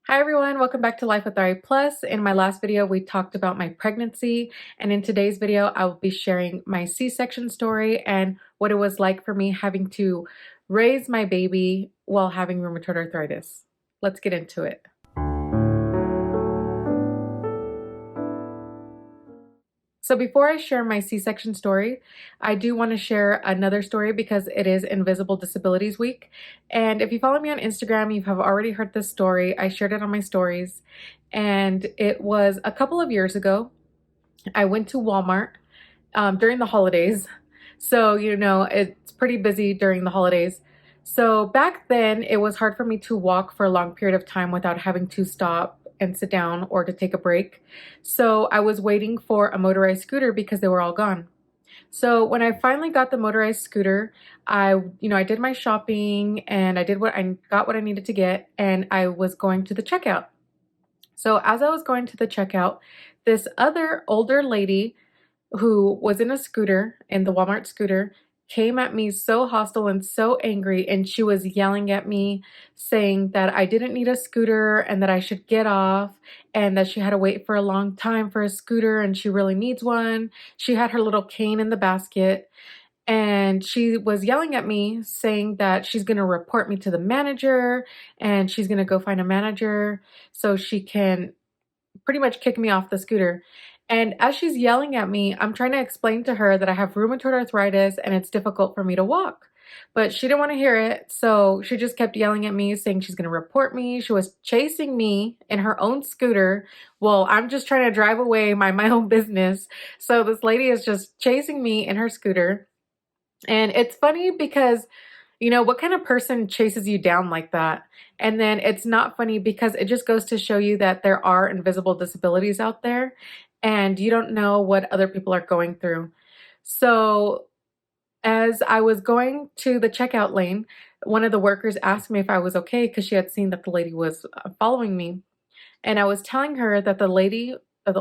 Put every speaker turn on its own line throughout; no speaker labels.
Hi everyone, welcome back to Life with RA Plus. In my last video, we talked about my pregnancy, and in today's video, I will be sharing my C-section story and what it was like for me having to raise my baby while having rheumatoid arthritis. Let's get into it. So before I share my C-section story, I do want to share another story because it is Invisible Disabilities Week. And if you follow me on Instagram, you have already heard this story. I shared it on my stories. And it was a couple of years ago. I went to Walmart during the holidays. So, it's pretty busy during the holidays. So back then, it was hard for me to walk for a long period of time without having to stop and sit down or to take a break. So I was waiting for a motorized scooter because they were all gone. So when I finally got the motorized scooter, I did my shopping and I got what I needed to get, and I was going to the checkout. So as I was going to the checkout, this other older lady who was in a scooter, in the Walmart scooter, came at me so hostile and so angry, and she was yelling at me, saying that I didn't need a scooter and that I should get off, and that she had to wait for a long time for a scooter and she really needs one. She had her little cane in the basket, and she was yelling at me, saying that she's going to report me to the manager and she's going to go find a manager so she can pretty much kick me off the scooter. And as she's yelling at me, I'm trying to explain to her that I have rheumatoid arthritis and it's difficult for me to walk. But she didn't want to hear it, so she just kept yelling at me, saying she's going to report me. She was chasing me in her own scooter. Well, I'm just trying to drive away, mind my own business. So this lady is just chasing me in her scooter. And it's funny because what kind of person chases you down like that? And then it's not funny because it just goes to show you that there are invisible disabilities out there and you don't know what other people are going through. So as I was going to the checkout lane, one of the workers asked me if I was okay because she had seen that the lady was following me. And I was telling her that the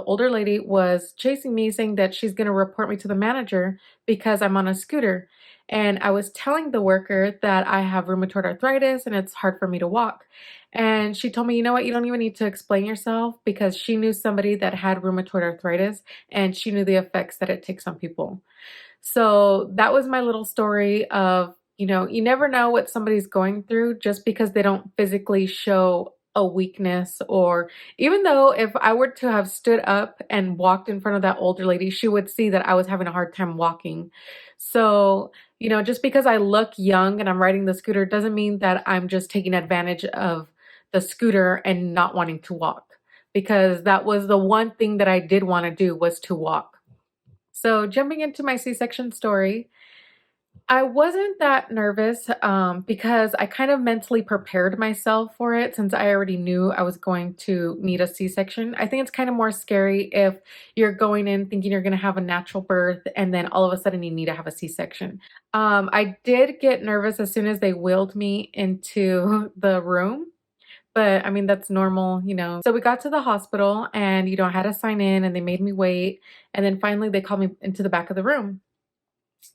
older lady was chasing me, saying that she's going to report me to the manager because I'm on a scooter. And I was telling the worker that I have rheumatoid arthritis and it's hard for me to walk. And she told me, you know what, you don't even need to explain yourself, because she knew somebody that had rheumatoid arthritis and she knew the effects that it takes on people. So that was my little story of, you never know what somebody's going through just because they don't physically show a weakness. Or even though if I were to have stood up and walked in front of that older lady, she would see that I was having a hard time walking. So, just because I look young and I'm riding the scooter doesn't mean that I'm just taking advantage of the scooter and not wanting to walk, because that was the one thing that I did want to do, was to walk. So jumping into my C-section story, I wasn't that nervous because I kind of mentally prepared myself for it, since I already knew I was going to need a C-section. I think it's kind of more scary if you're going in thinking you're going to have a natural birth and then all of a sudden you need to have a C-section. I did get nervous as soon as they wheeled me into the room. But I mean, that's normal. So we got to the hospital and, I had to sign in and they made me wait. And then finally they called me into the back of the room.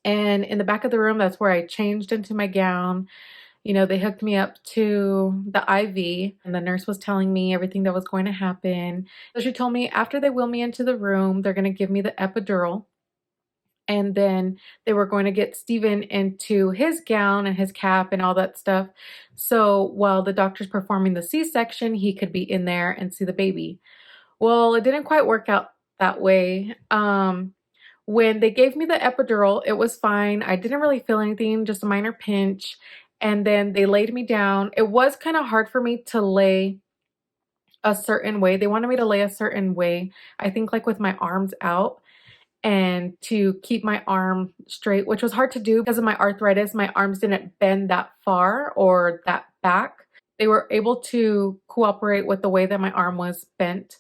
And in the back of the room, that's where I changed into my gown. They hooked me up to the IV and the nurse was telling me everything that was going to happen. So she told me after they wheel me into the room, they're going to give me the epidural. And then they were going to get Steven into his gown and his cap and all that stuff. So while the doctor's performing the C-section, he could be in there and see the baby. Well, it didn't quite work out that way. When they gave me the epidural, it was fine. I didn't really feel anything, just a minor pinch. And then they laid me down. It was kind of hard for me to lay a certain way. They wanted me to lay a certain way, I think like with my arms out, and to keep my arm straight, which was hard to do because of my arthritis. My arms didn't bend that far or that back. They were able to cooperate with the way that my arm was bent,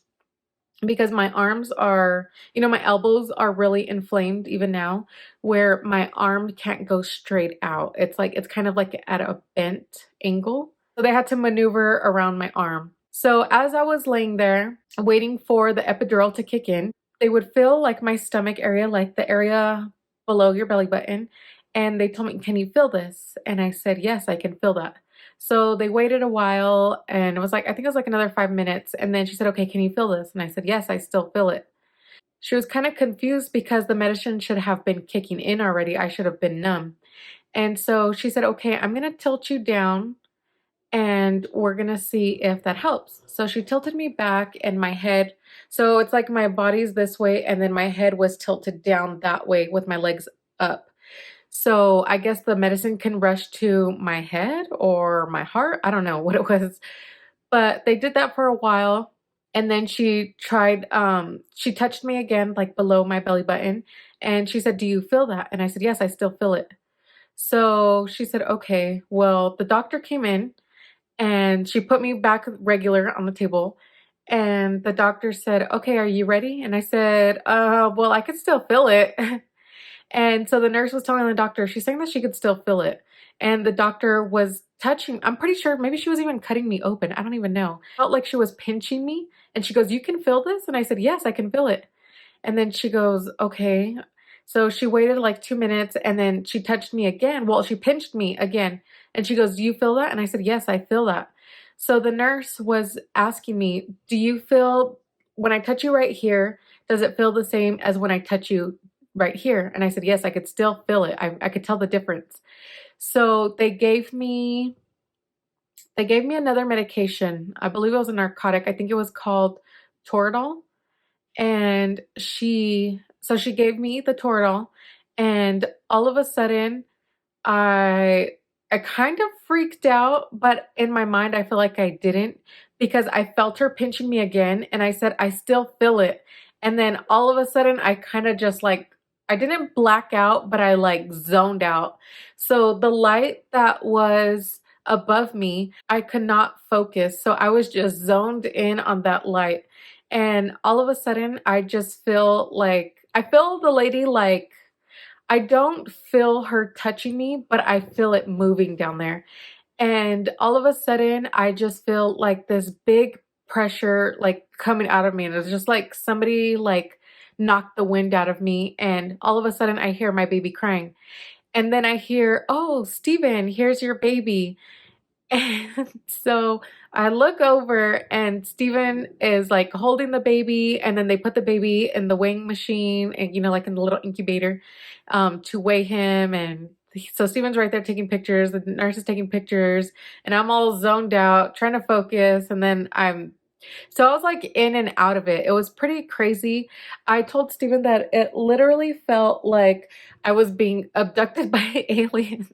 because my arms are, my elbows are really inflamed even now, where my arm can't go straight out. It's kind of like at a bent angle. So they had to maneuver around my arm. So as I was laying there waiting for the epidural to kick in, they would feel like my stomach area, like the area below your belly button. And they told me, can you feel this? And I said, yes, I can feel that. So they waited a while and it was like, I think it was like another 5 minutes. And then she said, okay, can you feel this? And I said, yes, I still feel it. She was kind of confused because the medicine should have been kicking in already. I should have been numb. And so she said, okay, I'm going to tilt you down and we're going to see if that helps. So she tilted me back and my head. So it's like my body's this way and then my head was tilted down that way with my legs up. So I guess the medicine can rush to my head or my heart. I don't know what it was, but they did that for a while. And then she touched me again, like below my belly button. And she said, do you feel that? And I said, yes, I still feel it. So she said, okay, well, the doctor came in and she put me back regular on the table. And the doctor said, okay, are you ready? And I said, well, I could still feel it. And so the nurse was telling the doctor, she's saying that she could still feel it. And the doctor was touching, I'm pretty sure maybe she was even cutting me open. I don't even know. Felt like she was pinching me. And she goes, you can feel this? And I said, yes, I can feel it. And then she goes, okay. So she waited like 2 minutes and then she touched me again. Well, she pinched me again. And she goes, do you feel that? And I said, yes, I feel that. So the nurse was asking me, do you feel when I touch you right here, does it feel the same as when I touch you right here? And I said, yes, I could still feel it. I could tell the difference. So they gave me another medication. I believe it was a narcotic. I think it was called Toradol. And she gave me the Toradol, and all of a sudden I I kind of freaked out, but in my mind I feel like I didn't because I felt her pinching me again and I said, I still feel it. And then all of a sudden I kind of just like I didn't black out, but I like zoned out. So the light that was above me, I could not focus. So I was just zoned in on that light. And all of a sudden I just feel like I feel the lady like I don't feel her touching me, but I feel it moving down there. And all of a sudden, I just feel like this big pressure like coming out of me. And it's just like somebody like knocked the wind out of me. And all of a sudden, I hear my baby crying. And then I hear, oh, Steven, here's your baby. And so I look over and Steven is like holding the baby and then they put the baby in the weighing machine and like in the little incubator to weigh him and so Steven's right there taking pictures, the nurse is taking pictures and I'm all zoned out trying to focus and then so I was like in and out of it. It was pretty crazy. I told Steven that it literally felt like I was being abducted by aliens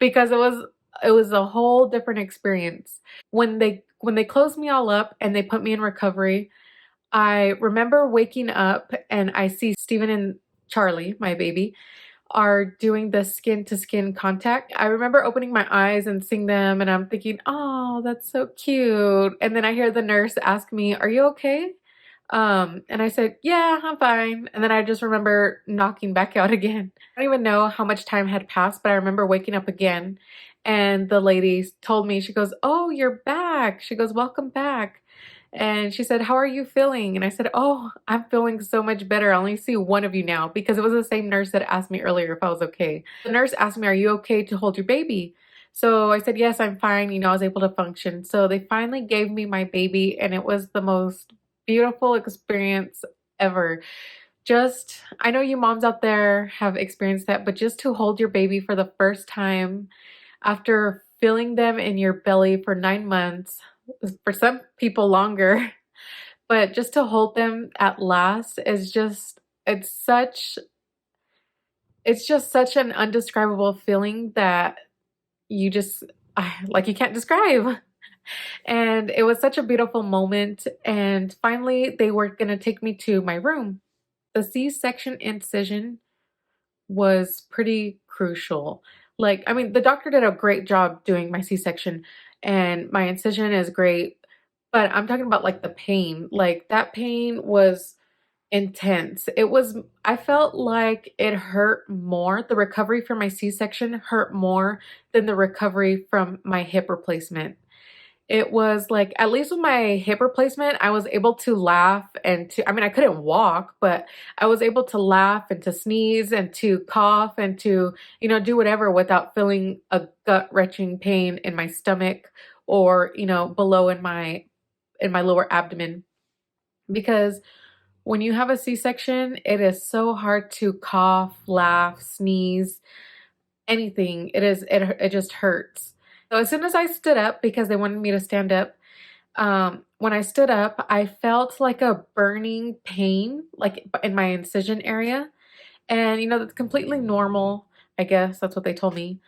because it was a whole different experience. When they closed me all up and they put me in recovery, I remember waking up and I see Steven and Charlie, my baby, are doing the skin to skin contact. I remember opening my eyes and seeing them and I'm thinking, "Oh, that's so cute." And then I hear the nurse ask me, "Are you okay?" And I said, "Yeah, I'm fine." And then I just remember knocking back out again. I don't even know how much time had passed, but I remember waking up again and the lady told me, she goes, "Oh, you're back." She goes, "Welcome back." And she said, "How are you feeling?" And I said, "Oh, I'm feeling so much better. I only see one of you now," because it was the same nurse that asked me earlier if I was okay. The nurse asked me, "Are you okay to hold your baby?" So I said, "Yes, I'm fine." I was able to function. So they finally gave me my baby and it was the most beautiful experience ever. I know you moms out there have experienced that, but just to hold your baby for the first time after feeling them in your belly for 9 months, for some people longer, but just to hold them at last is it's such it's just such an undescribable feeling that you just like you can't describe. And it was such a beautiful moment. And finally, they were going to take me to my room. The C-section incision was pretty crucial. Like, I mean, the doctor did a great job doing my C-section, and my incision is great, but I'm talking about like the pain. Like, that pain was intense. I felt like it hurt more. The recovery from my C-section hurt more than the recovery from my hip replacement. It was like, at least with my hip replacement, I was able to laugh and to, I mean, I couldn't walk, but I was able to laugh and to sneeze and to cough and to, do whatever without feeling a gut-wrenching pain in my stomach or, below in my lower abdomen. Because when you have a C-section, it is so hard to cough, laugh, sneeze, anything. It just hurts. So as soon as I stood up, because they wanted me to stand up, when I stood up, I felt like a burning pain, like in my incision area. And that's completely normal. I guess that's what they told me.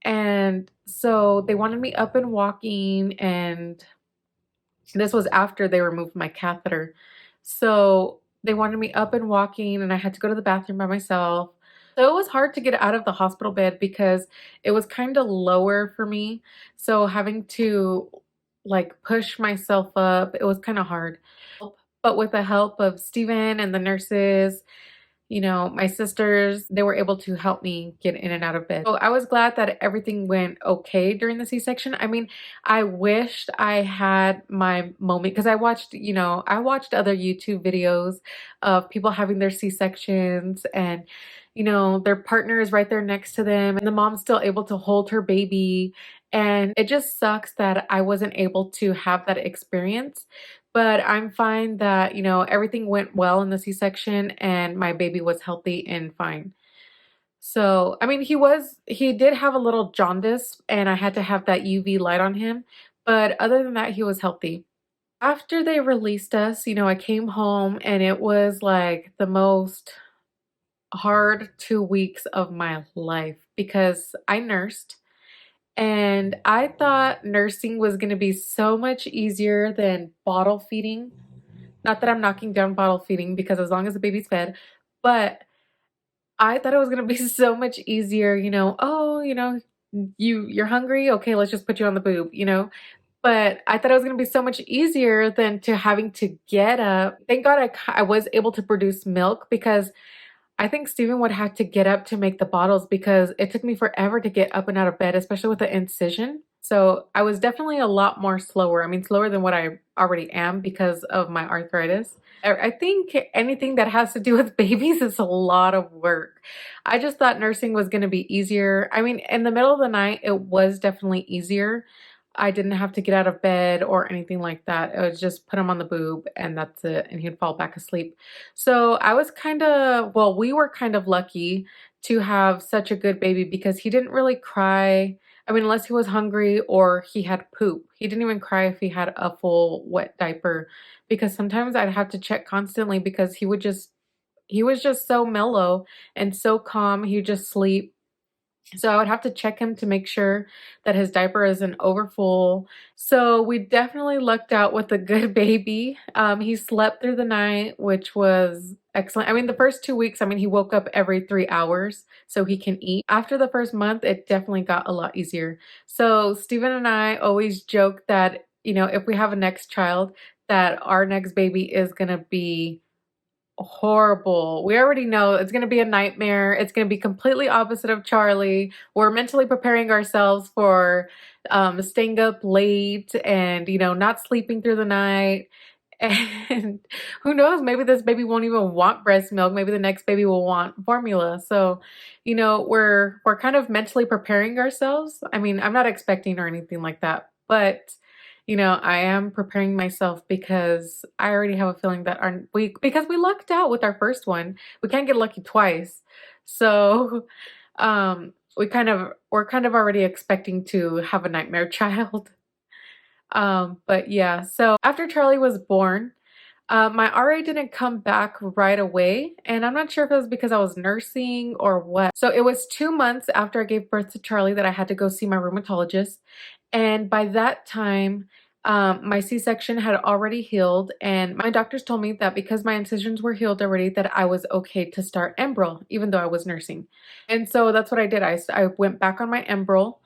And so they wanted me up and walking, and this was after they removed my catheter. So they wanted me up and walking, and I had to go to the bathroom by myself. So it was hard to get out of the hospital bed because it was kind of lower for me. So having to like push myself up, it was kind of hard. But with the help of Steven and the nurses, my sisters, they were able to help me get in and out of bed. So I was glad that everything went okay during the C-section. I mean, I wished I had my moment because I watched other YouTube videos of people having their C-sections and, their partner is right there next to them and the mom's still able to hold her baby. And it just sucks that I wasn't able to have that experience. But I'm fine that, everything went well in the C-section and my baby was healthy and fine. So, I mean, he did have a little jaundice and I had to have that UV light on him. But other than that, he was healthy. After they released us, I came home and it was like the most hard 2 weeks of my life because I nursed and I thought nursing was going to be so much easier than bottle feeding. Not that I'm knocking down bottle feeding because as long as the baby's fed, but I thought it was gonna be so much easier, "Oh, you're hungry? Okay, let's just put you on the boob." But I thought it was gonna be so much easier than to having to get up. Thank God I was able to produce milk because I think Steven would have to get up to make the bottles because it took me forever to get up and out of bed, especially with the incision. So I was definitely a lot more slower. I mean, slower than what I already am because of my arthritis. I think anything that has to do with babies is a lot of work. I just thought nursing was going to be easier. I mean, in the middle of the night, it was definitely easier. I didn't have to get out of bed or anything like that. It was just put him on the boob and that's it, and he'd fall back asleep. So I was well, we were kind of lucky to have such a good baby because he didn't really cry. I mean, unless he was hungry or he had poop. He didn't even cry if he had a full wet diaper because sometimes I'd have to check constantly because he was just so mellow and so calm. He would just sleep, so I would have to check him to make sure that his diaper isn't overfull. So we definitely lucked out with a good baby. He slept through the night, which was excellent. I mean, the first 2 weeks, I mean, he woke up every 3 hours so he can eat. After the first month, it definitely got a lot easier. So Steven and I always joke that, if we have a next child, that our next baby is gonna be horrible. We already know it's gonna be a nightmare. It's gonna be completely opposite of Charlie. We're mentally preparing ourselves for staying up late and not sleeping through the night. And who knows, maybe this baby won't even want breast milk. Maybe the next baby will want formula. So, we're kind of mentally preparing ourselves. I mean, I'm not expecting or anything like that, but I am preparing myself because I already have a feeling that because we lucked out with our first one. We can't get lucky twice. So, we're kind of already expecting to have a nightmare child. But yeah, so after Charlie was born, my RA didn't come back right away, and I'm not sure if it was because I was nursing or what. So it was 2 months after I gave birth to Charlie that I had to go see my rheumatologist. And by that time, my C-section had already healed, and my doctors told me that because my incisions were healed already, that I was okay to start Enbrel, even though I was nursing. And so that's what I did. I went back on my Enbrel,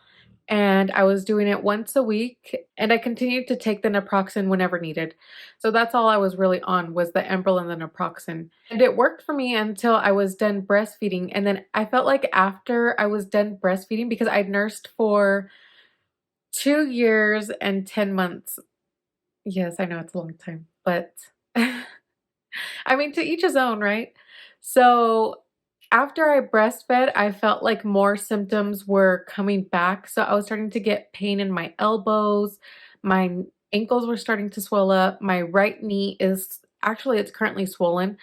and I was doing it once a week, and I continued to take the naproxen whenever needed. So that's all I was really on was the Enbrel and the naproxen. And it worked for me until I was done breastfeeding. And then I felt like after I was done breastfeeding, because I'd nursed for 2 years and 10 months. Yes, I know it's a long time, but I mean, to each his own, right? So after I breastfed, I felt like more symptoms were coming back. So I was starting to get pain in my elbows, my ankles were starting to swell up. My right knee is actually it's currently swollen,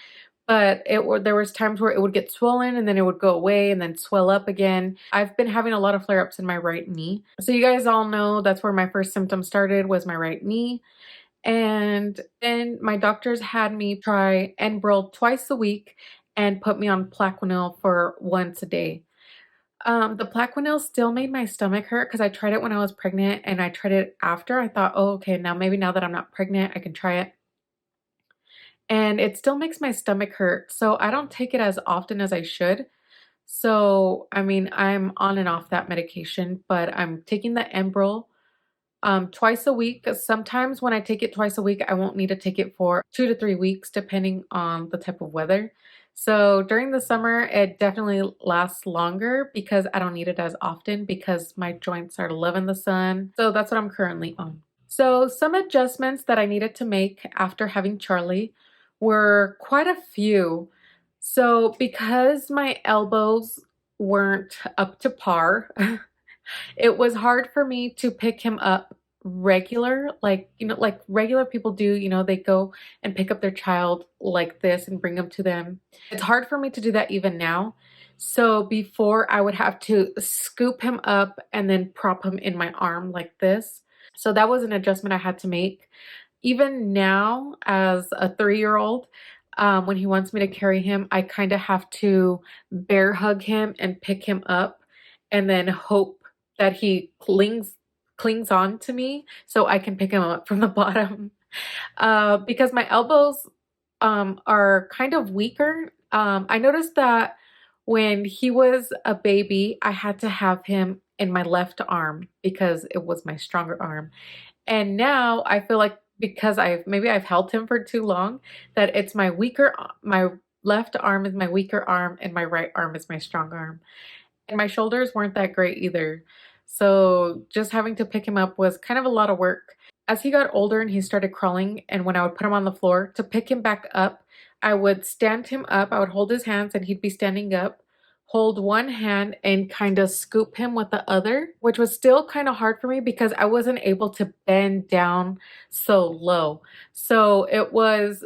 but there was times where it would get swollen and then it would go away and then swell up again. I've been having a lot of flare-ups in my right knee. So you guys all know that's where my first symptom started was my right knee. And then my doctors had me try Enbrel twice a week and put me on Plaquenil for once a day. The Plaquenil still made my stomach hurt because I tried it when I was pregnant and I tried it after. I thought, oh, okay, now that I'm not pregnant, I can try it. And it still makes my stomach hurt. So I don't take it as often as I should. So, I mean, I'm on and off that medication, but I'm taking the Enbrel twice a week. Sometimes when I take it twice a week, I won't need to take it for 2 to 3 weeks, depending on the type of weather. So during the summer, it definitely lasts longer because I don't need it as often because my joints are loving the sun. So that's what I'm currently on. So some adjustments that I needed to make after having Charlie were quite a few. So because my elbows weren't up to par, it was hard for me to pick him up regular, like regular people do, they go and pick up their child like this and bring them to them. It's hard for me to do that even now. So before I would have to scoop him up and then prop him in my arm like this. So that was an adjustment I had to make. Even now, as a 3-year-old, when he wants me to carry him, I kind of have to bear hug him and pick him up and then hope that he clings on to me so I can pick him up from the bottom. Because my elbows are kind of weaker. I noticed that when he was a baby, I had to have him in my left arm because it was my stronger arm. And now I feel like because I've held him for too long, that it's my left arm is my weaker arm and my right arm is my strong arm. And my shoulders weren't that great either. So just having to pick him up was kind of a lot of work. As he got older and he started crawling, and when I would put him on the floor to pick him back up, I would stand him up. I would hold his hands and he'd be standing up, hold one hand and kind of scoop him with the other, which was still kind of hard for me because I wasn't able to bend down so low. So it was,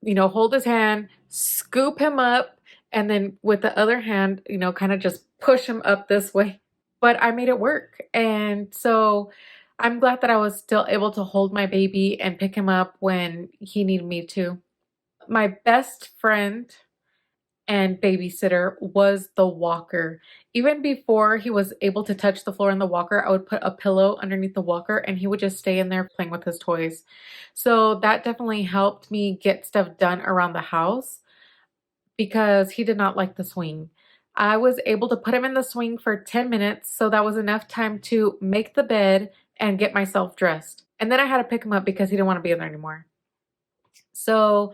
hold his hand, scoop him up, and then with the other hand, kind of just push him up this way. But I made it work. And so I'm glad that I was still able to hold my baby and pick him up when he needed me to. My best friend and babysitter was the walker. Even before he was able to touch the floor in the walker, I would put a pillow underneath the walker and he would just stay in there playing with his toys. So that definitely helped me get stuff done around the house because he did not like the swing. I was able to put him in the swing for 10 minutes, so that was enough time to make the bed and get myself dressed. And then I had to pick him up because he didn't want to be in there anymore. So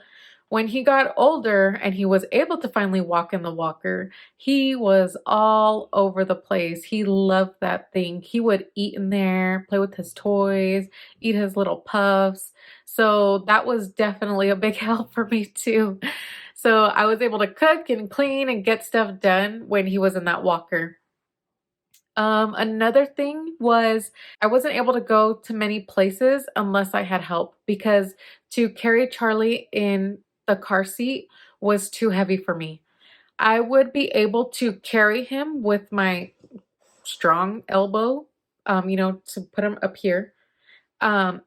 when he got older and he was able to finally walk in the walker, he was all over the place. He loved that thing. He would eat in there, play with his toys, eat his little puffs. So that was definitely a big help for me too. So I was able to cook and clean and get stuff done when he was in that walker. Another thing was I wasn't able to go to many places unless I had help because to carry Charlie in the car seat was too heavy for me. I would be able to carry him with my strong elbow, to put him up here. Um,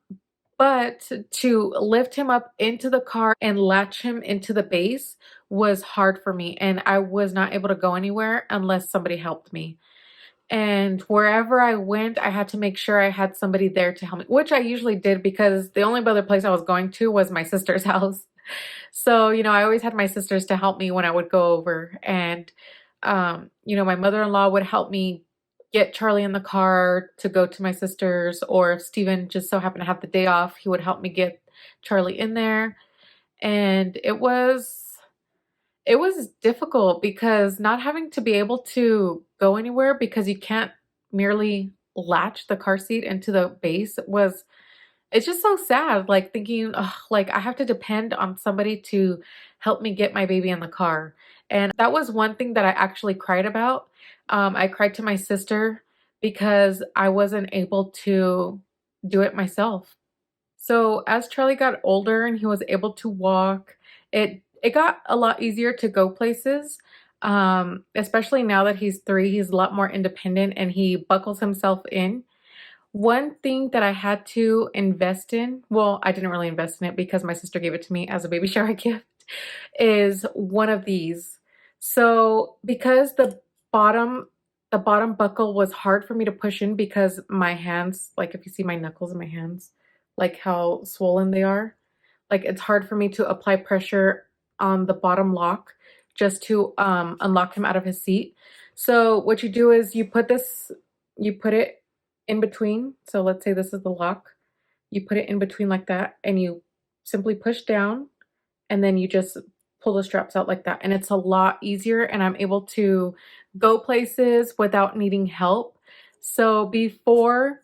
but to lift him up into the car and latch him into the base was hard for me, and I was not able to go anywhere unless somebody helped me. And wherever I went, I had to make sure I had somebody there to help me, which I usually did because the only other place I was going to was my sister's house. So, I always had my sisters to help me when I would go over. And, my mother-in-law would help me get Charlie in the car to go to my sister's, or if Steven just so happened to have the day off, he would help me get Charlie in there. And it was difficult because not having to be able to go anywhere because you can't merely latch the car seat into the base was it's just so sad, like, thinking, "Ugh, like, I have to depend on somebody to help me get my baby in the car," and that was one thing that I actually cried about. I cried to my sister because I wasn't able to do it myself. So, as Charlie got older and he was able to walk, it got a lot easier to go places, especially now that he's 3, he's a lot more independent and he buckles himself in. One thing that I had to invest in, well, I didn't really invest in it because my sister gave it to me as a baby shower gift, is one of these. So, because the bottom buckle was hard for me to push in because my hands, like if you see my knuckles in my hands, like how swollen they are, like it's hard for me to apply pressure on the bottom lock just to unlock him out of his seat. So what you do is you put it in between. So let's say this is the lock. You put it in between like that and you simply push down and then you just pull the straps out like that. And it's a lot easier and I'm able to go places without needing help. So before,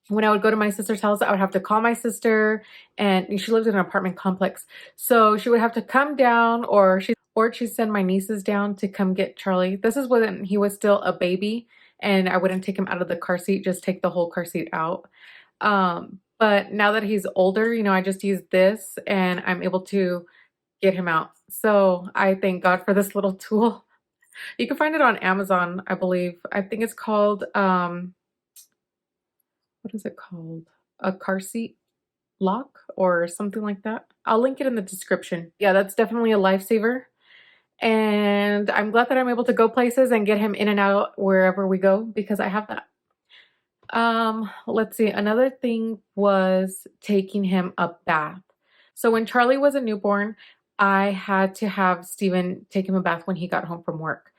when I would go to my sister's house, I would have to call my sister, and she lived in an apartment complex. So she would have to come down, or she'd send my nieces down to come get Charlie. This is when he was still a baby, and I wouldn't take him out of the car seat, just take the whole car seat out. But now that he's older, I just use this and I'm able to get him out. So I thank God for this little tool. You can find it on Amazon, I believe. I think it's called what is it called? A car seat lock or something like that. I'll link it in the description. Yeah, that's definitely a lifesaver. And I'm glad that I'm able to go places and get him in and out wherever we go because I have that. Let's see. Another thing was taking him a bath. So when Charlie was a newborn, I had to have Steven take him a bath when he got home from work.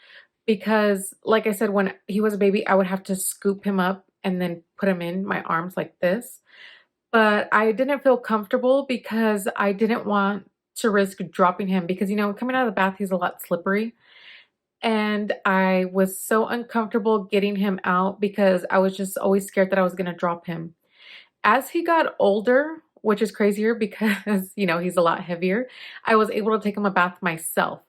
Because, like I said, when he was a baby, I would have to scoop him up and then put him in my arms like this. But I didn't feel comfortable because I didn't want to risk dropping him because, coming out of the bath, he's a lot slippery. And I was so uncomfortable getting him out because I was just always scared that I was going to drop him. As he got older, which is crazier because, he's a lot heavier, I was able to take him a bath myself.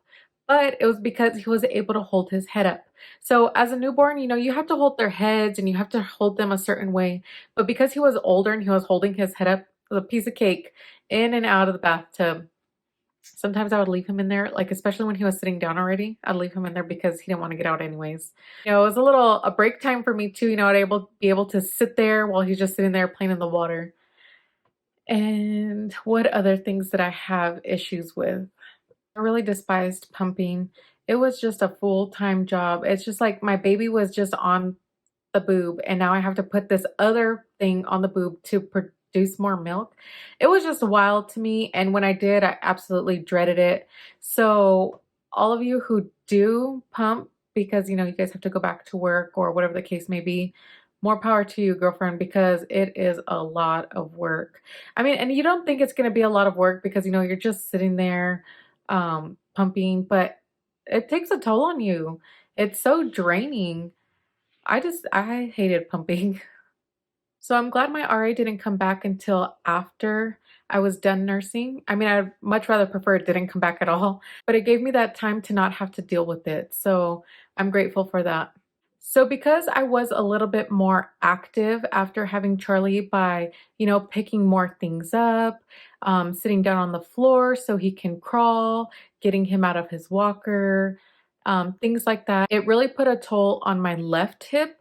But it was because he was able to hold his head up. So as a newborn, you have to hold their heads and you have to hold them a certain way. But because he was older and he was holding his head up, it was a piece of cake in and out of the bathtub. Sometimes I would leave him in there, like especially when he was sitting down already. I'd leave him in there because he didn't want to get out anyways. It was a break time for me too. I'd be able to sit there while he's just sitting there playing in the water. And what other things did I have issues with? I really despised pumping. It was just a full-time job. It's just like my baby was just on the boob and now I have to put this other thing on the boob to produce more milk. It was just wild to me, and when I did, I absolutely dreaded it. So all of you who do pump because you guys have to go back to work or whatever the case may be, more power to you, girlfriend, because it is a lot of work. I mean, and you don't think it's going to be a lot of work because you're just sitting there pumping, but it takes a toll on you. It's so draining. I hated pumping. So I'm glad my RA didn't come back until after I was done nursing. I mean, I'd much rather prefer it didn't come back at all, but it gave me that time to not have to deal with it. So I'm grateful for that. So because I was a little bit more active after having Charlie by, picking more things up, sitting down on the floor so he can crawl, getting him out of his walker, things like that, it really put a toll on my left hip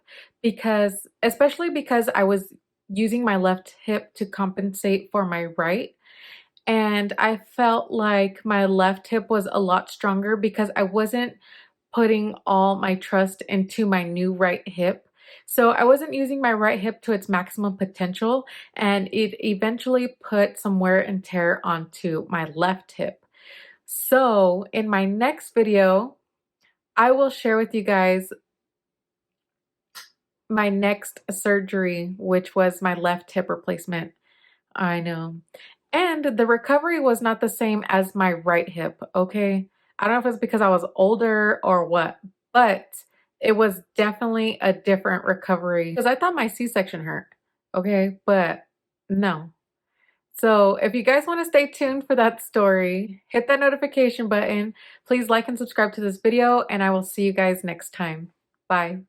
especially because I was using my left hip to compensate for my right. And I felt like my left hip was a lot stronger because I wasn't putting all my trust into my new right hip. So I wasn't using my right hip to its maximum potential, and it eventually put some wear and tear onto my left hip. So in my next video, I will share with you guys my next surgery, which was my left hip replacement. I know. And the recovery was not the same as my right hip, okay? I don't know if it's because I was older or what, but it was definitely a different recovery because I thought my C-section hurt, okay? But no. So if you guys want to stay tuned for that story, hit that notification button. Please like and subscribe to this video, and I will see you guys next time. Bye.